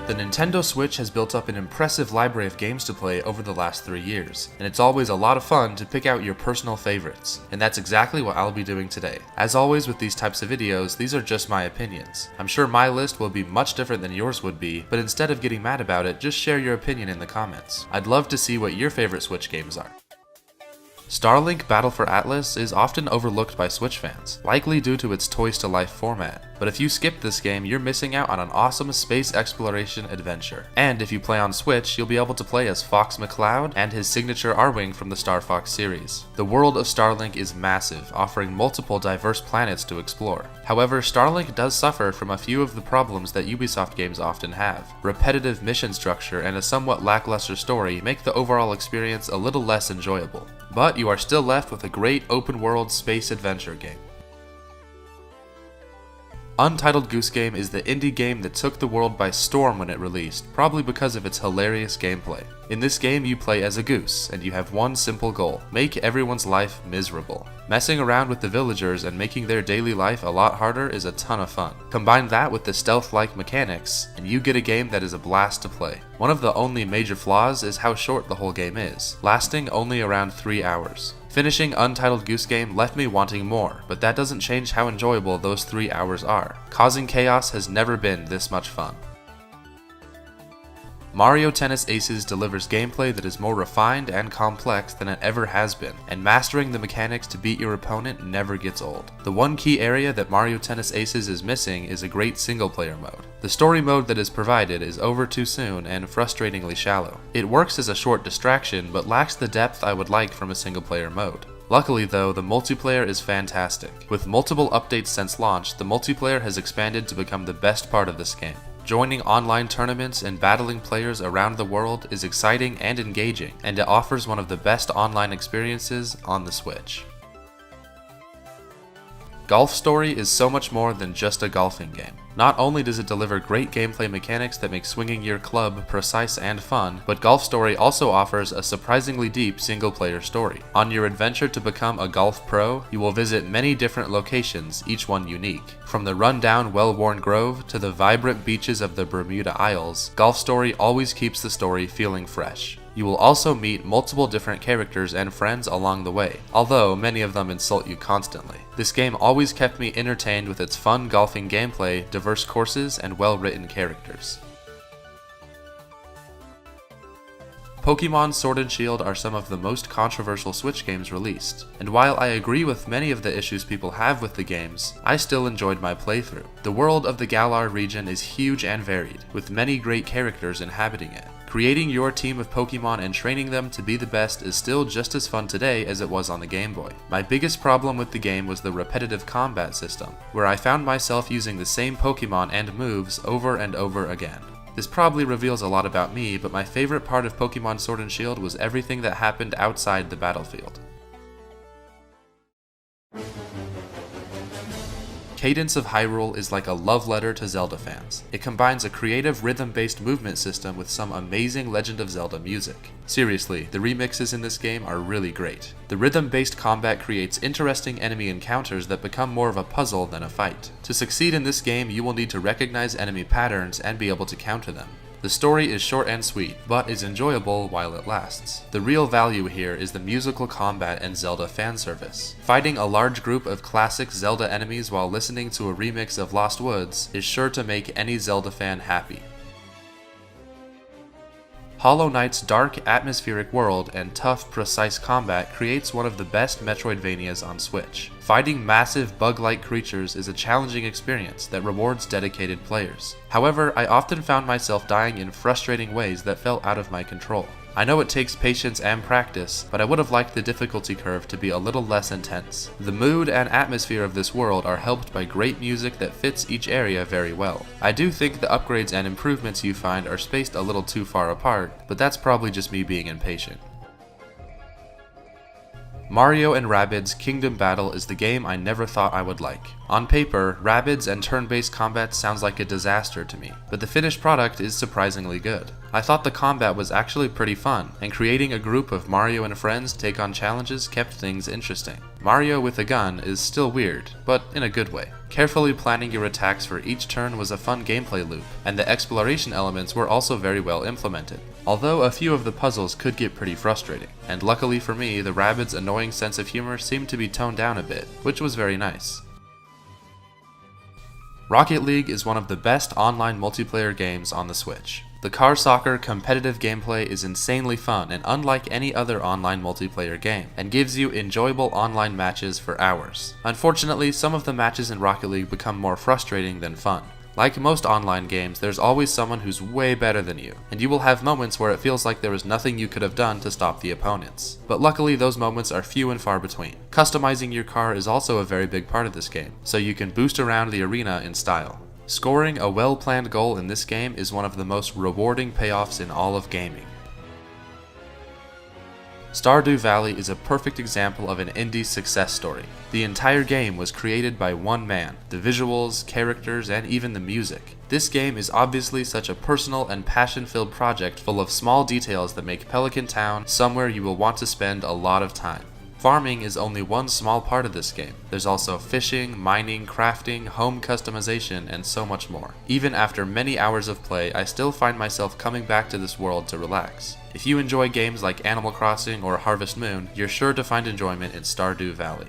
The Nintendo Switch has built up an impressive library of games to play over the last 3 years, and it's always a lot of fun to pick out your personal favorites, and that's exactly what I'll be doing today. As always with these types of videos, these are just my opinions. I'm sure my list will be much different than yours would be, but instead of getting mad about it, just share your opinion in the comments. I'd love to see what your favorite Switch games are. Starlink Battle for Atlas is often overlooked by Switch fans, likely due to its toys-to-life format. But if you skip this game, you're missing out on an awesome space exploration adventure. And if you play on Switch, you'll be able to play as Fox McCloud and his signature R-Wing from the Star Fox series. The world of Starlink is massive, offering multiple diverse planets to explore. However, Starlink does suffer from a few of the problems that Ubisoft games often have. Repetitive mission structure and a somewhat lackluster story make the overall experience a little less enjoyable. But you are still left with a great open-world space adventure game. Untitled Goose Game is the indie game that took the world by storm when it released, probably because of its hilarious gameplay. In this game, you play as a goose, and you have one simple goal: make everyone's life miserable. Messing around with the villagers and making their daily life a lot harder is a ton of fun. Combine that with the stealth-like mechanics, and you get a game that is a blast to play. One of the only major flaws is how short the whole game is, lasting only around 3 hours. Finishing Untitled Goose Game left me wanting more, but that doesn't change how enjoyable those 3 hours are. Causing chaos has never been this much fun. Mario Tennis Aces delivers gameplay that is more refined and complex than it ever has been, and mastering the mechanics to beat your opponent never gets old. The one key area that Mario Tennis Aces is missing is a great single-player mode. The story mode that is provided is over too soon and frustratingly shallow. It works as a short distraction, but lacks the depth I would like from a single-player mode. Luckily though, the multiplayer is fantastic. With multiple updates since launch, the multiplayer has expanded to become the best part of this game. Joining online tournaments and battling players around the world is exciting and engaging, and it offers one of the best online experiences on the Switch. Golf Story is so much more than just a golfing game. Not only does it deliver great gameplay mechanics that make swinging your club precise and fun, but Golf Story also offers a surprisingly deep single-player story. On your adventure to become a golf pro, you will visit many different locations, each one unique. From the run-down, well-worn grove to the vibrant beaches of the Bermuda Isles, Golf Story always keeps the story feeling fresh. You will also meet multiple different characters and friends along the way, although many of them insult you constantly. This game always kept me entertained with its fun golfing gameplay, diverse courses, and well-written characters. Pokemon Sword and Shield are some of the most controversial Switch games released, and while I agree with many of the issues people have with the games, I still enjoyed my playthrough. The world of the Galar region is huge and varied, with many great characters inhabiting it. Creating your team of Pokemon and training them to be the best is still just as fun today as it was on the Game Boy. My biggest problem with the game was the repetitive combat system, where I found myself using the same Pokemon and moves over and over again. This probably reveals a lot about me, but my favorite part of Pokemon Sword and Shield was everything that happened outside the battlefield. Cadence of Hyrule is like a love letter to Zelda fans. It combines a creative rhythm-based movement system with some amazing Legend of Zelda music. Seriously, the remixes in this game are really great. The rhythm-based combat creates interesting enemy encounters that become more of a puzzle than a fight. To succeed in this game, you will need to recognize enemy patterns and be able to counter them. The story is short and sweet, but is enjoyable while it lasts. The real value here is the musical combat and Zelda fan service. Fighting a large group of classic Zelda enemies while listening to a remix of Lost Woods is sure to make any Zelda fan happy. Hollow Knight's dark, atmospheric world and tough, precise combat creates one of the best Metroidvanias on Switch. Fighting massive, bug-like creatures is a challenging experience that rewards dedicated players. However, I often found myself dying in frustrating ways that felt out of my control. I know it takes patience and practice, but I would have liked the difficulty curve to be a little less intense. The mood and atmosphere of this world are helped by great music that fits each area very well. I do think the upgrades and improvements you find are spaced a little too far apart, but that's probably just me being impatient. Mario & Rabbids Kingdom Battle is the game I never thought I would like. On paper, Rabbids and turn-based combat sounds like a disaster to me, but the finished product is surprisingly good. I thought the combat was actually pretty fun, and creating a group of Mario and friends take on challenges kept things interesting. Mario with a gun is still weird, but in a good way. Carefully planning your attacks for each turn was a fun gameplay loop, and the exploration elements were also very well implemented. Although a few of the puzzles could get pretty frustrating, and luckily for me, the Rabbids' annoying sense of humor seemed to be toned down a bit, which was very nice. Rocket League is one of the best online multiplayer games on the Switch. The car soccer competitive gameplay is insanely fun and unlike any other online multiplayer game, and gives you enjoyable online matches for hours. Unfortunately, some of the matches in Rocket League become more frustrating than fun. Like most online games, there's always someone who's way better than you, and you will have moments where it feels like there was nothing you could have done to stop the opponents. But luckily, those moments are few and far between. Customizing your car is also a very big part of this game, so you can boost around the arena in style. Scoring a well-planned goal in this game is one of the most rewarding payoffs in all of gaming. Stardew Valley is a perfect example of an indie success story. The entire game was created by one man, the visuals, characters, and even the music. This game is obviously such a personal and passion-filled project full of small details that make Pelican Town somewhere you will want to spend a lot of time. Farming is only one small part of this game. There's also fishing, mining, crafting, home customization, and so much more. Even after many hours of play, I still find myself coming back to this world to relax. If you enjoy games like Animal Crossing or Harvest Moon, you're sure to find enjoyment in Stardew Valley.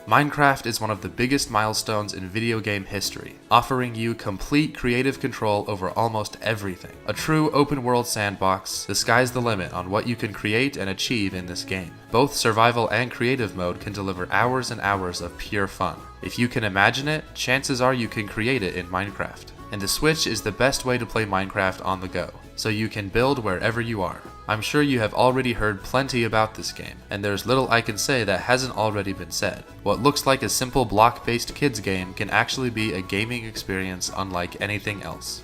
Minecraft is one of the biggest milestones in video game history, offering you complete creative control over almost everything. A true open-world sandbox, the sky's the limit on what you can create and achieve in this game. Both survival and creative mode can deliver hours and hours of pure fun. If you can imagine it, chances are you can create it in Minecraft. And the Switch is the best way to play Minecraft on the go, so you can build wherever you are. I'm sure you have already heard plenty about this game, and there's little I can say that hasn't already been said. What looks like a simple block-based kids game can actually be a gaming experience unlike anything else.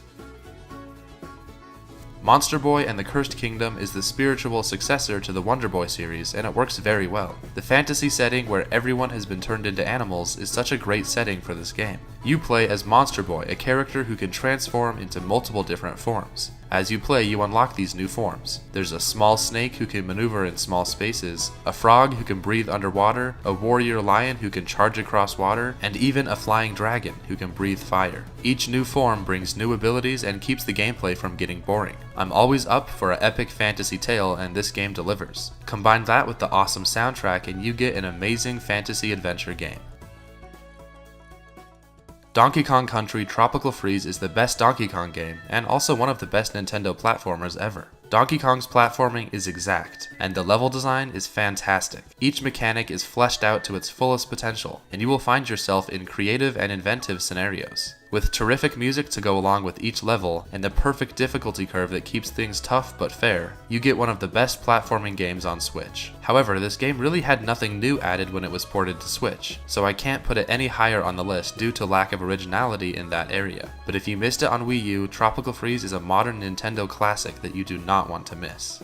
Monster Boy and the Cursed Kingdom is the spiritual successor to the Wonder Boy series, and it works very well. The fantasy setting where everyone has been turned into animals is such a great setting for this game. You play as Monster Boy, a character who can transform into multiple different forms. As you play, you unlock these new forms. There's a small snake who can maneuver in small spaces, a frog who can breathe underwater, a warrior lion who can charge across water, and even a flying dragon who can breathe fire. Each new form brings new abilities and keeps the gameplay from getting boring. I'm always up for an epic fantasy tale, and this game delivers. Combine that with the awesome soundtrack and you get an amazing fantasy adventure game. Donkey Kong Country Tropical Freeze is the best Donkey Kong game, and also one of the best Nintendo platformers ever. Donkey Kong's platforming is exact, and the level design is fantastic. Each mechanic is fleshed out to its fullest potential, and you will find yourself in creative and inventive scenarios. With terrific music to go along with each level, and the perfect difficulty curve that keeps things tough but fair, you get one of the best platforming games on Switch. However, this game really had nothing new added when it was ported to Switch, so I can't put it any higher on the list due to lack of originality in that area. But if you missed it on Wii U, Tropical Freeze is a modern Nintendo classic that you do not want to miss.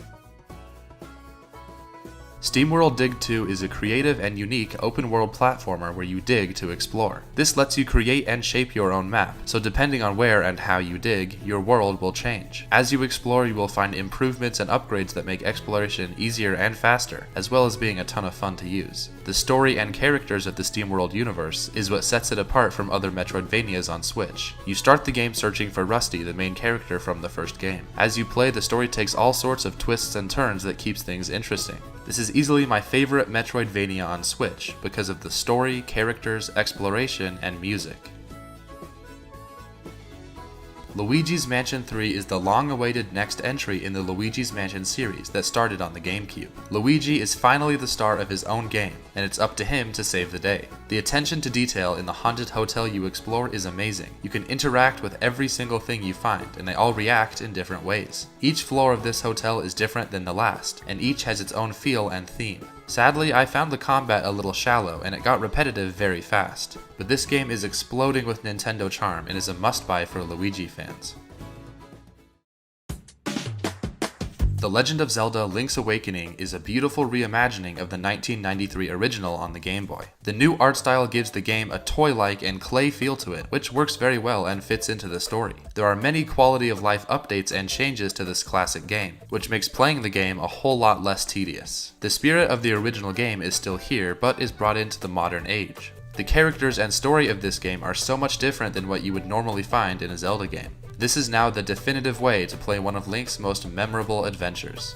SteamWorld Dig 2 is a creative and unique open-world platformer where you dig to explore. This lets you create and shape your own map, so depending on where and how you dig, your world will change. As you explore, you will find improvements and upgrades that make exploration easier and faster, as well as being a ton of fun to use. The story and characters of the SteamWorld universe is what sets it apart from other Metroidvanias on Switch. You start the game searching for Rusty, the main character from the first game. As you play, the story takes all sorts of twists and turns that keeps things interesting. This is easily my favorite Metroidvania on Switch because of the story, characters, exploration, and music. Luigi's Mansion 3 is the long-awaited next entry in the Luigi's Mansion series that started on the GameCube. Luigi is finally the star of his own game, and it's up to him to save the day. The attention to detail in the haunted hotel you explore is amazing. You can interact with every single thing you find, and they all react in different ways. Each floor of this hotel is different than the last, and each has its own feel and theme. Sadly, I found the combat a little shallow, and it got repetitive very fast. But this game is exploding with Nintendo charm and is a must-buy for Luigi fans. The The Legend of Zelda Link's Awakening is a beautiful reimagining of the 1993 original on the Game Boy. The new art style gives the game a toy-like and clay feel to it, which works very well and fits into the story. There are many quality of life updates and changes to this classic game, which makes playing the game a whole lot less tedious. The spirit of the original game is still here, but is brought into the modern age. The characters and story of this game are so much different than what you would normally find in a Zelda game. This is now the definitive way to play one of Link's most memorable adventures.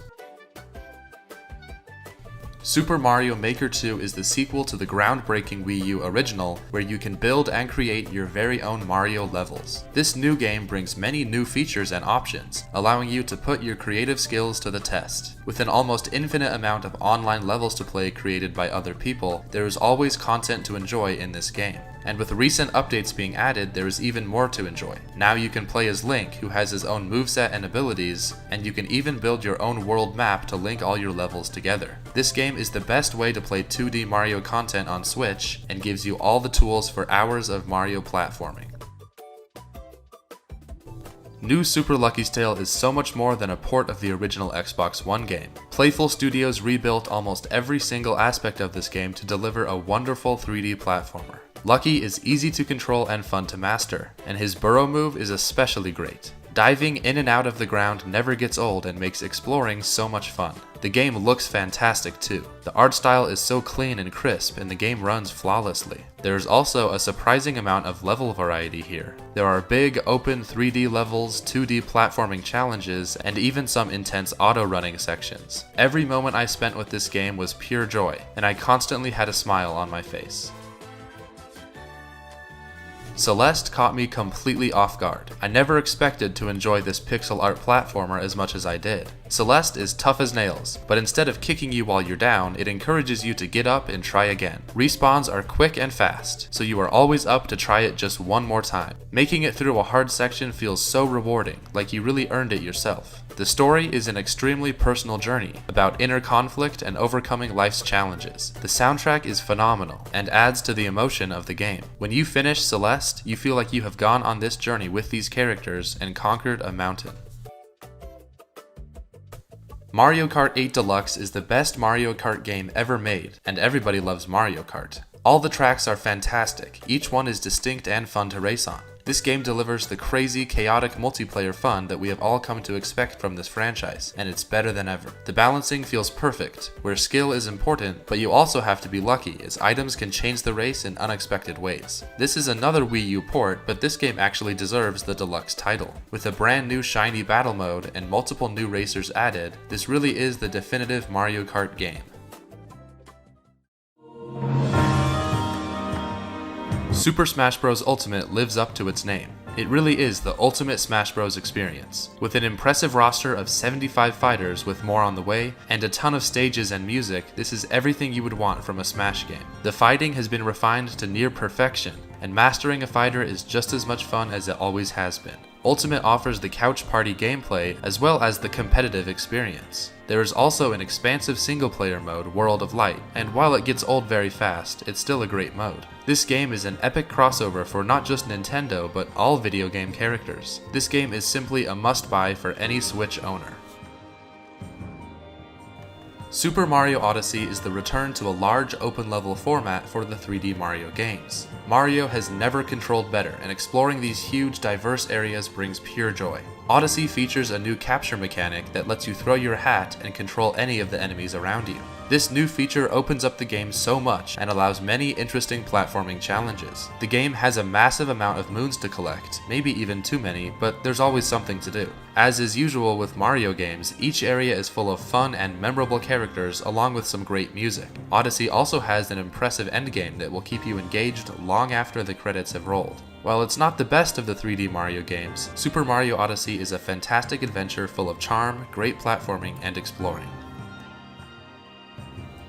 Super Mario Maker 2 is the sequel to the groundbreaking Wii U original, where you can build and create your very own Mario levels. This new game brings many new features and options, allowing you to put your creative skills to the test. With an almost infinite amount of online levels to play created by other people, there is always content to enjoy in this game. And with recent updates being added, there is even more to enjoy. Now you can play as Link, who has his own moveset and abilities, and you can even build your own world map to link all your levels together. This game is the best way to play 2D Mario content on Switch, and gives you all the tools for hours of Mario platforming. New Super Lucky's Tale is so much more than a port of the original Xbox One game. Playful Studios rebuilt almost every single aspect of this game to deliver a wonderful 3D platformer. Lucky is easy to control and fun to master, and his burrow move is especially great. Diving in and out of the ground never gets old and makes exploring so much fun. The game looks fantastic too. The art style is so clean and crisp, and the game runs flawlessly. There is also a surprising amount of level variety here. There are big, open 3D levels, 2D platforming challenges, and even some intense auto-running sections. Every moment I spent with this game was pure joy, and I constantly had a smile on my face. Celeste caught me completely off guard. I never expected to enjoy this pixel art platformer as much as I did. Celeste is tough as nails, but instead of kicking you while you're down, it encourages you to get up and try again. Respawns are quick and fast, so you are always up to try it just one more time. Making it through a hard section feels so rewarding, like you really earned it yourself. The story is an extremely personal journey about inner conflict and overcoming life's challenges. The soundtrack is phenomenal and adds to the emotion of the game. When you finish Celeste, you feel like you have gone on this journey with these characters and conquered a mountain. Mario Kart 8 Deluxe is the best Mario Kart game ever made, and everybody loves Mario Kart. All the tracks are fantastic, each one is distinct and fun to race on. This game delivers the crazy, chaotic multiplayer fun that we have all come to expect from this franchise, and it's better than ever. The balancing feels perfect, where skill is important, but you also have to be lucky, as items can change the race in unexpected ways. This is another Wii U port, but this game actually deserves the Deluxe title. With a brand new shiny battle mode and multiple new racers added, this really is the definitive Mario Kart game. Super Smash Bros. Ultimate lives up to its name. It really is the ultimate Smash Bros. Experience. With an impressive roster of 75 fighters with more on the way, and a ton of stages and music, this is everything you would want from a Smash game. The fighting has been refined to near perfection, and mastering a fighter is just as much fun as it always has been. Ultimate offers the couch party gameplay as well as the competitive experience. There is also an expansive single-player mode, World of Light, and while it gets old very fast, it's still a great mode. This game is an epic crossover for not just Nintendo, but all video game characters. This game is simply a must-buy for any Switch owner. Super Mario Odyssey is the return to a large open-level format for the 3D Mario games. Mario has never controlled better, and exploring these huge, diverse areas brings pure joy. Odyssey features a new capture mechanic that lets you throw your hat and control any of the enemies around you. This new feature opens up the game so much and allows many interesting platforming challenges. The game has a massive amount of moons to collect, maybe even too many, but there's always something to do. As is usual with Mario games, each area is full of fun and memorable characters along with some great music. Odyssey also has an impressive endgame that will keep you engaged long after the credits have rolled. While it's not the best of the 3D Mario games, Super Mario Odyssey is a fantastic adventure full of charm, great platforming, and exploring.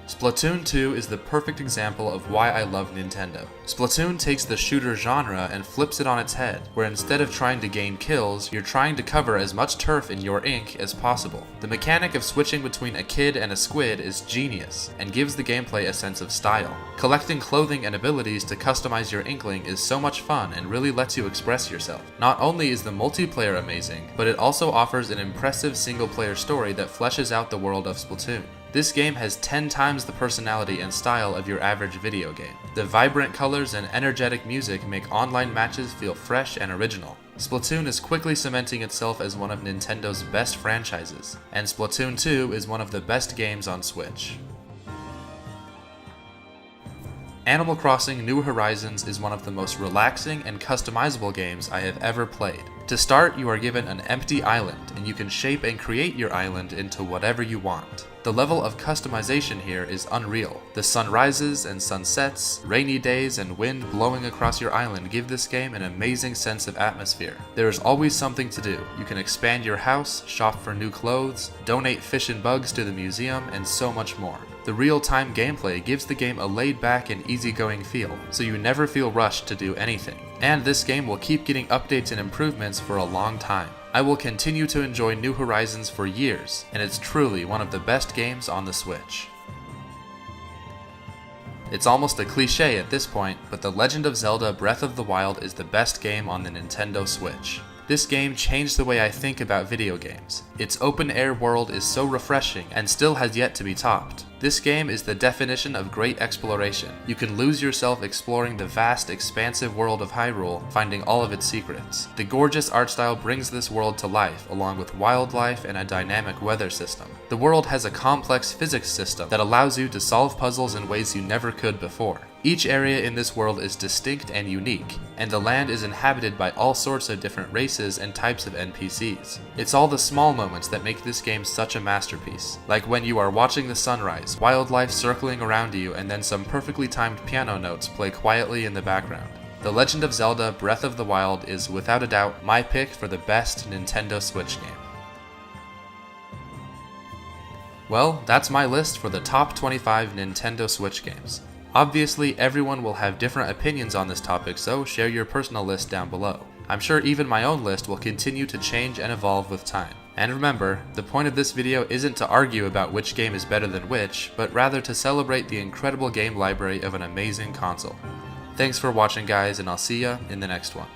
Splatoon 2 is the perfect example of why I love Nintendo. Splatoon takes the shooter genre and flips it on its head, where instead of trying to gain kills, you're trying to cover as much turf in your ink as possible. The mechanic of switching between a kid and a squid is genius, and gives the gameplay a sense of style. Collecting clothing and abilities to customize your inkling is so much fun and really lets you express yourself. Not only is the multiplayer amazing, but it also offers an impressive single-player story that fleshes out the world of Splatoon. This game has 10 times the personality and style of your average video game. The vibrant colors and energetic music make online matches feel fresh and original. Splatoon is quickly cementing itself as one of Nintendo's best franchises, and Splatoon 2 is one of the best games on Switch. Animal Crossing New Horizons is one of the most relaxing and customizable games I have ever played. To start, you are given an empty island, and you can shape and create your island into whatever you want. The level of customization here is unreal. The sunrises and sunsets, rainy days, and wind blowing across your island give this game an amazing sense of atmosphere. There is always something to do. You can expand your house, shop for new clothes, donate fish and bugs to the museum, and so much more. The real-time gameplay gives the game a laid-back and easygoing feel, so you never feel rushed to do anything. And this game will keep getting updates and improvements for a long time. I will continue to enjoy New Horizons for years, and it's truly one of the best games on the Switch. It's almost a cliche at this point, but The Legend of Zelda Breath of the Wild is the best game on the Nintendo Switch. This game changed the way I think about video games. Its open-air world is so refreshing and still has yet to be topped. This game is the definition of great exploration. You can lose yourself exploring the vast, expansive world of Hyrule, finding all of its secrets. The gorgeous art style brings this world to life, along with wildlife and a dynamic weather system. The world has a complex physics system that allows you to solve puzzles in ways you never could before. Each area in this world is distinct and unique, and the land is inhabited by all sorts of different races and types of NPCs. It's all the small moments that make this game such a masterpiece, like when you are watching the sunrise, wildlife circling around you, and then some perfectly timed piano notes play quietly in the background. The Legend of Zelda Breath of the Wild is without a doubt my pick for the best Nintendo Switch game. Well, that's my list for the top 25 Nintendo Switch games. Obviously, everyone will have different opinions on this topic, so share your personal list down below. I'm sure even my own list will continue to change and evolve with time. And remember, the point of this video isn't to argue about which game is better than which, but rather to celebrate the incredible game library of an amazing console. Thanks for watching guys, and I'll see ya in the next one.